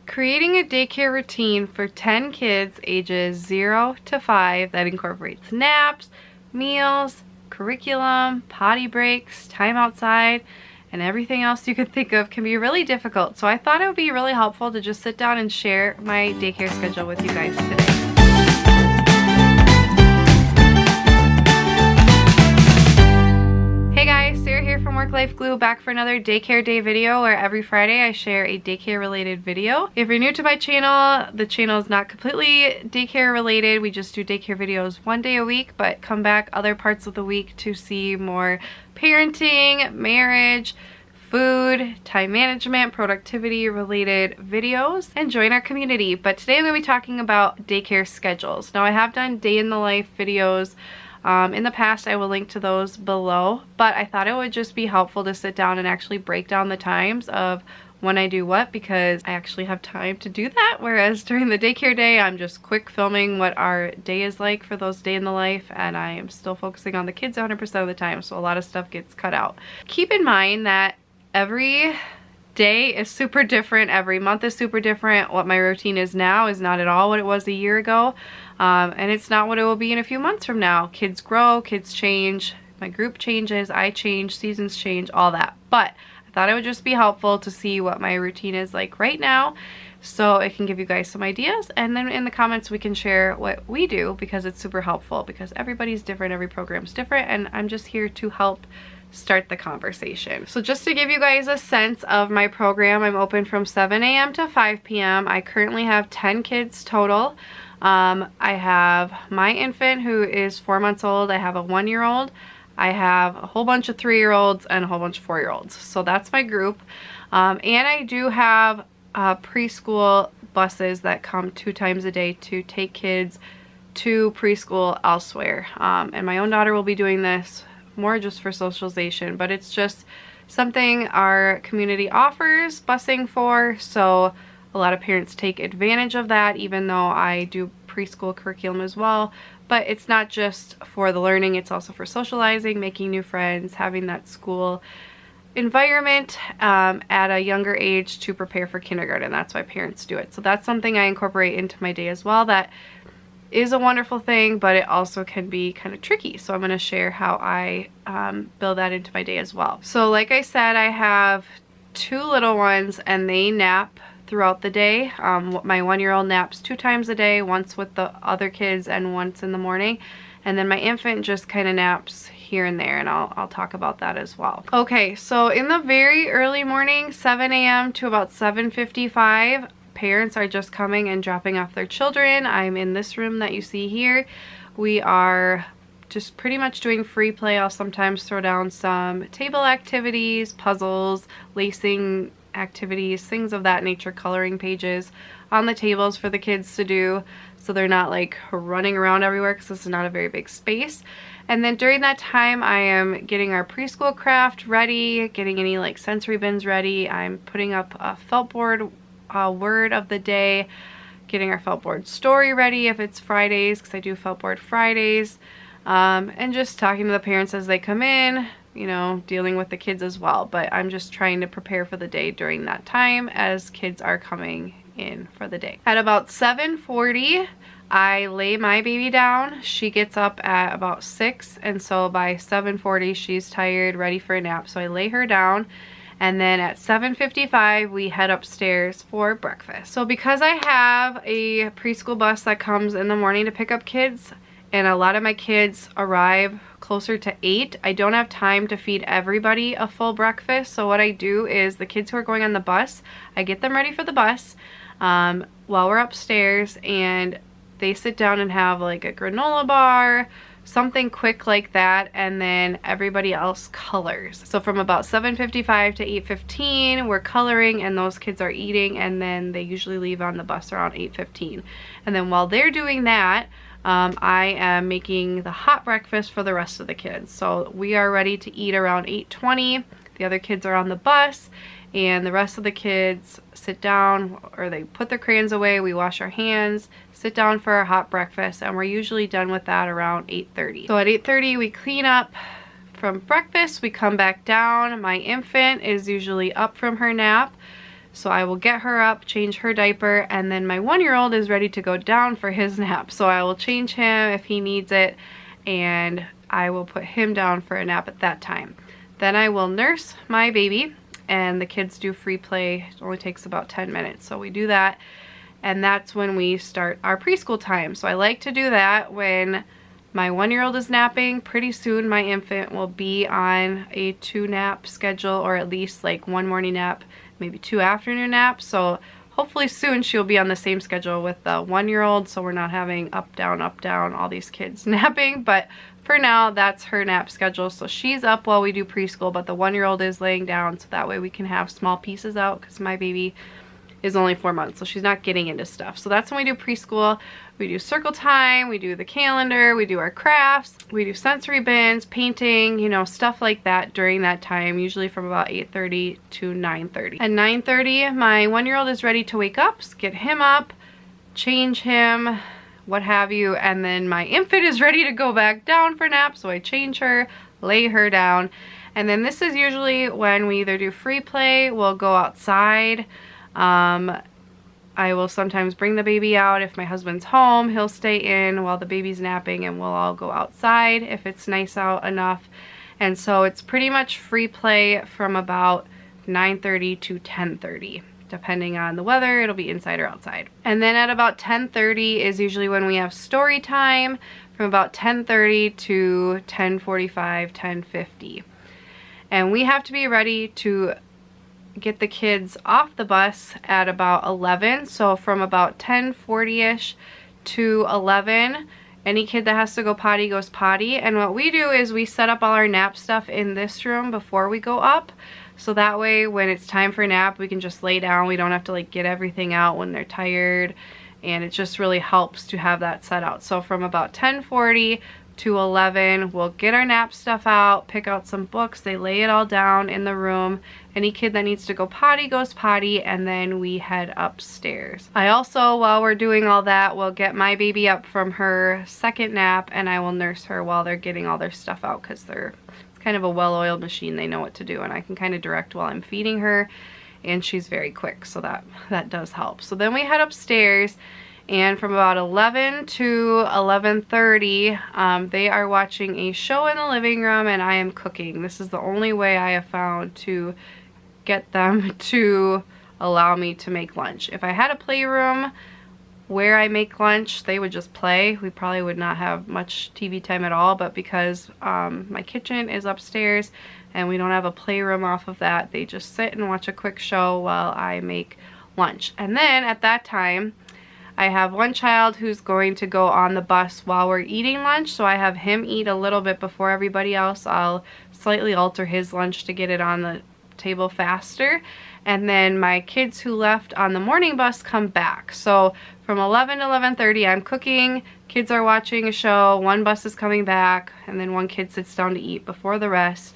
creating a daycare routine for 10 kids ages 0 to 5 that incorporates naps, meals, curriculum, potty breaks, time outside, and everything else you could think of can be really difficult. So I thought it would be really helpful to just sit down and share my daycare schedule with you guys today. Hey guys, Sarah here from Work Life Glue, back for another Daycare Day video where every Friday I share a daycare related video. If you're new to my channel, the channel is not completely daycare related. We just do daycare videos one day a week, but come back other parts of the week to see more parenting, marriage, food, time management, productivity related videos, and join our community. But today I'm going to be talking about daycare schedules. Now I have done day in the life videos in the past. I will link to those below, but I thought it would just be helpful to sit down and actually break down the times of when I do what, because I actually have time to do that, whereas during the daycare day I'm just quick filming what our day is like for those day in the life, and I am still focusing on the kids 100% of the time, so a lot of stuff gets cut out. Keep in mind that every day is super different, every month is super different. What my routine is now is not at all what it was a year ago, and it's not what it will be in a few months from now. Kids grow, kids change, my group changes, I change, seasons change, all that. But I thought it would just be helpful to see what my routine is like right now, so it can give you guys some ideas, and then in the comments we can share what we do, because it's super helpful, because everybody's different, every program's different, and I'm just here to help start the conversation. So just to give you guys a sense of my program, I'm open from 7 a.m. to 5 p.m. I currently have 10 kids total. I have my infant who is 4 months old. I have a 1-year-old. I have a whole bunch of 3-year-olds and a whole bunch of 4-year-olds. So that's my group. And I do have preschool buses that come 2 times a day to take kids to preschool elsewhere. And my own daughter will be doing this more just for socialization, but it's just something our community offers busing for, so a lot of parents take advantage of that, even though I do preschool curriculum as well. But it's not just for the learning, it's also for socializing, making new friends, having that school environment at a younger age to prepare for kindergarten. That's why parents do it. So that's something I incorporate into my day as well. That is a wonderful thing, but it also can be kind of tricky. So I'm going to share how I build that into my day as well. So like I said, I have 2 little ones and they nap throughout the day. My 1-year-old naps 2 times a day, once with the other kids and once in the morning. And then my infant just kind of naps here and there, and I'll talk about that as well. Okay, so in the very early morning, 7 a.m. to about 7:55, parents are just coming and dropping off their children. I'm in this room that you see here. We are just pretty much doing free play. I'll sometimes throw down some table activities, puzzles, lacing activities, things of that nature, coloring pages on the tables for the kids to do, so they're not like running around everywhere, because this is not a very big space. And then during that time I am getting our preschool craft ready, getting any like sensory bins ready. I'm putting up a felt board word of the day, getting our felt board story ready if it's Fridays, because I do felt board Fridays, and just talking to the parents as they come in, you know, dealing with the kids as well. But I'm just trying to prepare for the day during that time as kids are coming in for the day. At about 7:40 I lay my baby down. She gets up at about 6, and so by 7:40 she's tired, ready for a nap, so I lay her down. And then at 7:55 we head upstairs for breakfast. So because I have a preschool bus that comes in the morning to pick up kids, and a lot of my kids arrive closer to 8, I don't have time to feed everybody a full breakfast. So what I do is, the kids who are going on the bus, I get them ready for the bus while we're upstairs, and they sit down and have like a granola bar, something quick like that, and then everybody else colors. So from about 7:55 to 8:15 we're coloring, and those kids are eating, and then they usually leave on the bus around 8:15. And then while they're doing that, I am making the hot breakfast for the rest of the kids. So we are ready to eat around 8:20. The other kids are on the bus, and the rest of the kids sit down, or they put their crayons away, we wash our hands, sit down for our hot breakfast, and we're usually done with that around 8:30. So at 8:30 we clean up from breakfast, we come back down. My infant is usually up from her nap. So I will get her up, change her diaper, and then my 1-year-old is ready to go down for his nap. So I will change him if he needs it, and I will put him down for a nap at that time. Then I will nurse my baby, and the kids do free play. It only takes about 10 minutes. So we do that, and that's when we start our preschool time. So I like to do that when my 1-year-old is napping. Pretty soon my infant will be on a 2 nap schedule, or at least like 1 morning nap, maybe 2 afternoon naps. So hopefully soon she'll be on the same schedule with the 1-year-old, so we're not having up, down, all these kids napping. But for now, that's her nap schedule. So she's up while we do preschool, but the 1-year-old is laying down, so that way we can have small pieces out, because my baby is only 4 months, so she's not getting into stuff. So that's when we do preschool. We do circle time, we do the calendar, we do our crafts, we do sensory bins, painting, you know, stuff like that during that time, usually from about 8:30 to 9:30. At 9:30, my 1-year-old is ready to wake up, so get him up, change him, what have you, and then my infant is ready to go back down for nap, so I change her, lay her down, and then this is usually when we either do free play, we'll go outside. I will sometimes bring the baby out. If my husband's home, he'll stay in while the baby's napping, and we'll all go outside if it's nice out enough. And so it's pretty much free play from about 9:30 to 10:30. Depending on the weather, it'll be inside or outside. And then at about 10:30 is usually when we have story time, from about 10:30 to 10:45, 10:50. And we have to be ready to get the kids off the bus at about 11. So from about 10:40ish to 11, any kid that has to go potty goes potty. And what we do is we set up all our nap stuff in this room before we go up. So that way when it's time for nap, we can just lay down. We don't have to like get everything out when they're tired. And it just really helps to have that set out. So from about 10:40 to 11, we'll get our nap stuff out, pick out some books, they lay it all down in the room. Any kid that needs to go potty goes potty, and then we head upstairs. I also, while we're doing all that, will get my baby up from her second nap, and I will nurse her while they're getting all their stuff out, because it's kind of a well-oiled machine. They know what to do, and I can kind of direct while I'm feeding her, and she's very quick, so that does help. So then we head upstairs, and from about 11 to 11:30, they are watching a show in the living room, and I am cooking. This is the only way I have found to get them to allow me to make lunch. If I had a playroom where I make lunch, they would just play. We probably would not have much TV time at all, but because my kitchen is upstairs and we don't have a playroom off of that, they just sit and watch a quick show while I make lunch. And then at that time, I have one child who's going to go on the bus while we're eating lunch, so I have him eat a little bit before everybody else. I'll slightly alter his lunch to get it on the table faster. And then my kids who left on the morning bus come back. So from 11 to 11:30, I'm cooking, kids are watching a show, one bus is coming back, and then one kid sits down to eat before the rest.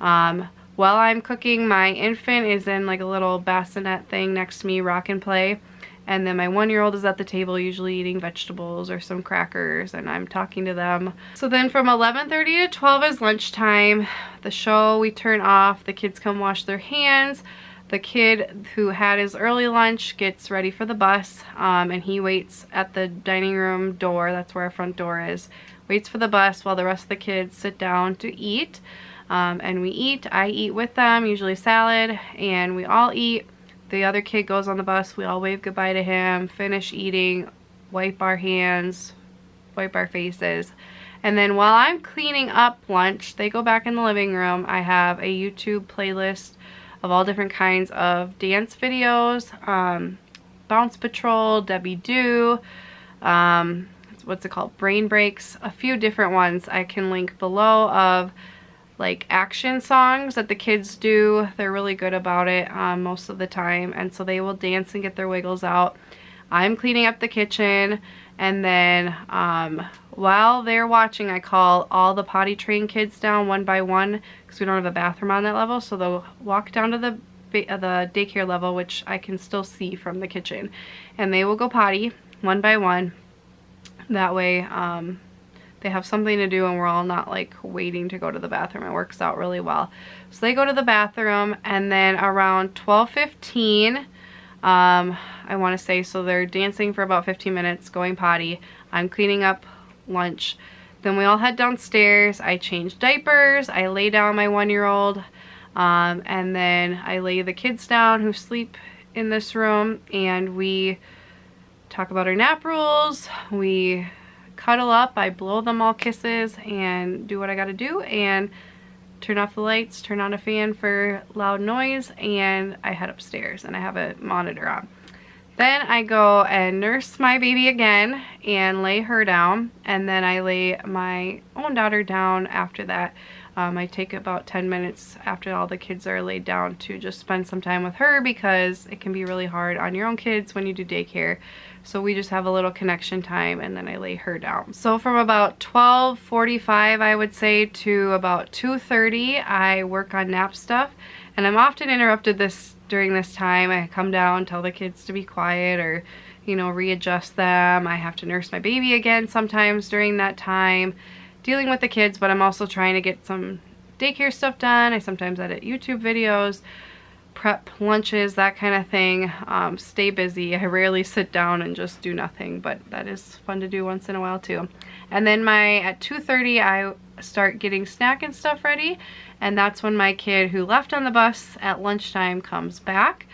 While I'm cooking, my infant is in like a little bassinet thing next to me, rock and play. And then my 1-year-old is at the table usually eating vegetables or some crackers, and I'm talking to them. So then from 11:30 to 12 is lunchtime. The show we turn off, the kids come wash their hands. The kid who had his early lunch gets ready for the bus, and he waits at the dining room door, that's where our front door is, waits for the bus while the rest of the kids sit down to eat. And we eat, I eat with them, usually salad, and we all eat. The other kid goes on the bus, we all wave goodbye to him, finish eating, wipe our hands, wipe our faces. And then while I'm cleaning up lunch, they go back in the living room. I have a YouTube playlist of all different kinds of dance videos, Bounce Patrol, Debbie Doo, what's it called, Brain Breaks, a few different ones I can link below of like action songs that the kids do. They're really good about it most of the time, and so they will dance and get their wiggles out. I'm cleaning up the kitchen, and then while they're watching, I call all the potty trained kids down one by one, because we don't have a bathroom on that level, so they'll walk down to the daycare level, which I can still see from the kitchen, and they will go potty one by one. That way they have something to do and we're all not like waiting to go to the bathroom. It works out really well. So they go to the bathroom, and then around 12:15 I want to say. So they're dancing for about 15 minutes, going potty. I'm cleaning up lunch. Then we all head downstairs. I change diapers. I lay down my 1-year-old. And then I lay the kids down who sleep in this room, and we talk about our nap rules. We cuddle up. I blow them all kisses and do what I gotta do, and turn off the lights, turn on a fan for loud noise, and I head upstairs and I have a monitor on. Then I go and nurse my baby again and lay her down, and then I lay my own daughter down after that. I take about 10 minutes after all the kids are laid down to just spend some time with her, because it can be really hard on your own kids when you do daycare. So we just have a little connection time, and then I lay her down. So from about 12:45, I would say, to about 2:30, I work on nap stuff. And I'm often interrupted during this time. I come down, tell the kids to be quiet, or, you know, readjust them. I have to nurse my baby again sometimes during that time, dealing with the kids, but I'm also trying to get some daycare stuff done. I sometimes edit YouTube videos, prep lunches, that kind of thing. Stay busy. I rarely sit down and just do nothing, but that is fun to do once in a while too. And then at 2:30, I start getting snack and stuff ready, and that's when my kid who left on the bus at lunchtime comes back.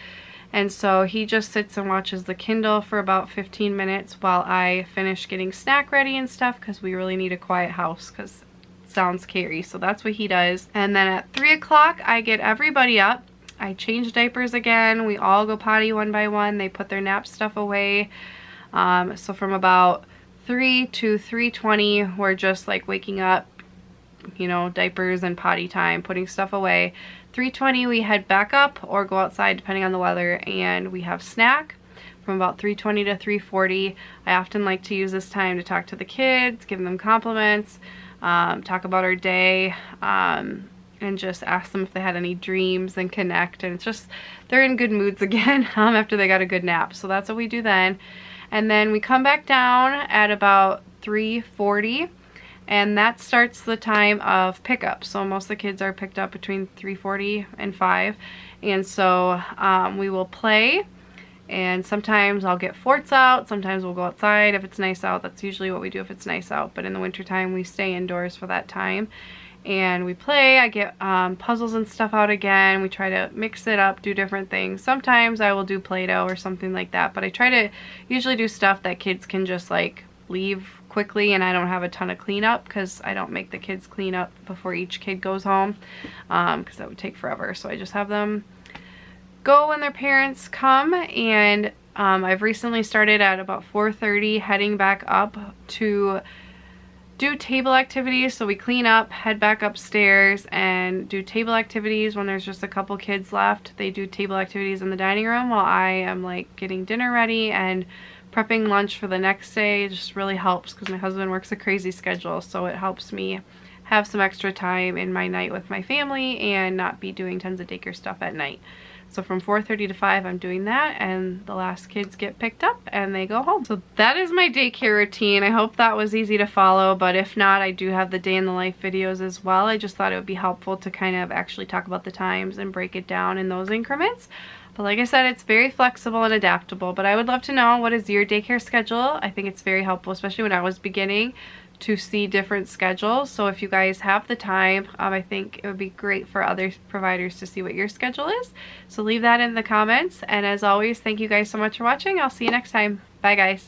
And so he just sits and watches the Kindle for about 15 minutes while I finish getting snack ready and stuff, because we really need a quiet house because it sounds scary. So that's what he does. And then at 3 o'clock, I get everybody up. I change diapers again. We all go potty one by one. They put their nap stuff away. So from about 3 to 3:20, we're just like waking up, you know, diapers and potty time, putting stuff away. 3:20, we head back up or go outside depending on the weather, and we have snack. From about 3:20 to 3:40, I often like to use this time to talk to the kids, give them compliments, talk about our day, and just ask them if they had any dreams and connect. And it's just, they're in good moods again after they got a good nap. So that's what we do then. And then we come back down at about 3:40. And that starts the time of pickup. So most of the kids are picked up between 3:40 and 5. And so we will play. And sometimes I'll get forts out. Sometimes we'll go outside if it's nice out. That's usually what we do if it's nice out. But in the wintertime, we stay indoors for that time. And we play. I get puzzles and stuff out again. We try to mix it up, do different things. Sometimes I will do Play-Doh or something like that. But I try to usually do stuff that kids can just like leave quickly, and I don't have a ton of cleanup, because I don't make the kids clean up before each kid goes home, because that would take forever. So I just have them go when their parents come. And I've recently started at about 4:30 heading back up to do table activities. So we clean up, head back upstairs, and do table activities. When there's just a couple kids left, they do table activities in the dining room while I am like getting dinner ready and prepping lunch for the next day. It just really helps because my husband works a crazy schedule, so it helps me have some extra time in my night with my family and not be doing tons of daycare stuff at night. So from 4:30 to 5, I'm doing that, and the last kids get picked up and they go home. So that is my daycare routine. I hope that was easy to follow, but if not, I do have the day in the life videos as well. I just thought it would be helpful to kind of actually talk about the times and break it down in those increments. But like I said, it's very flexible and adaptable. But I would love to know, what is your daycare schedule? I think it's very helpful, especially when I was beginning, to see different schedules. So if you guys have the time, I think it would be great for other providers to see what your schedule is. So leave that in the comments. And as always, thank you guys so much for watching. I'll see you next time. Bye guys.